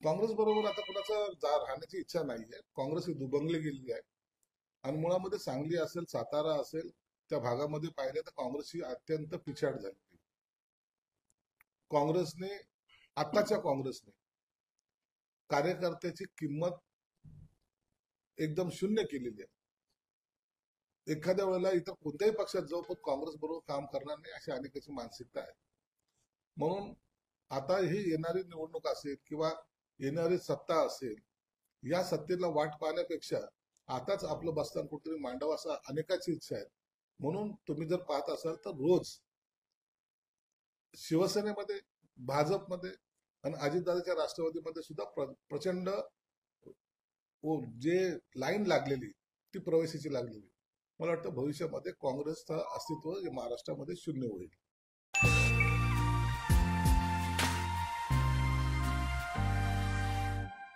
काँग्रेस बरोबर आता कुणाचं राहण्याची इच्छा नाहीये. काँग्रेस ही दुभंगली गेलेली आहे. आणि मुळामध्ये सांगली असेल, सातारा असेल, त्या भागामध्ये पाहिलं तर काँग्रेस ही अत्यंत पिछाड झाली. काँग्रेसने, आताच्या काँग्रेसने कार्यकर्त्याची किंमत एकदम शून्य केलेली आहे. एखाद्या वेळेला इतर कोणत्याही पक्षात जाऊ पण काँग्रेस बरोबर काम करणार नाही अशी अनेकाची मानसिकता आहे. म्हणून आता ही येणारी निवडणूक असेल किंवा येणारी सत्ता असेल, या सत्तेला वाट पाहण्यापेक्षा आताच आपलं बस्तान कुठेतरी मांडावं असा अनेकाची इच्छा आहे. म्हणून तुम्ही जर पाहत असाल तर रोज शिवसेनेमध्ये, भाजपमध्ये आणि अजितदादाच्या राष्ट्रवादीमध्ये सुद्धा प्रचंड जे लाईन लागलेली ती प्रवेशाची लागलेली. मला वाटतं भविष्यामध्ये काँग्रेसचं अस्तित्व महाराष्ट्रामध्ये शून्य होईल.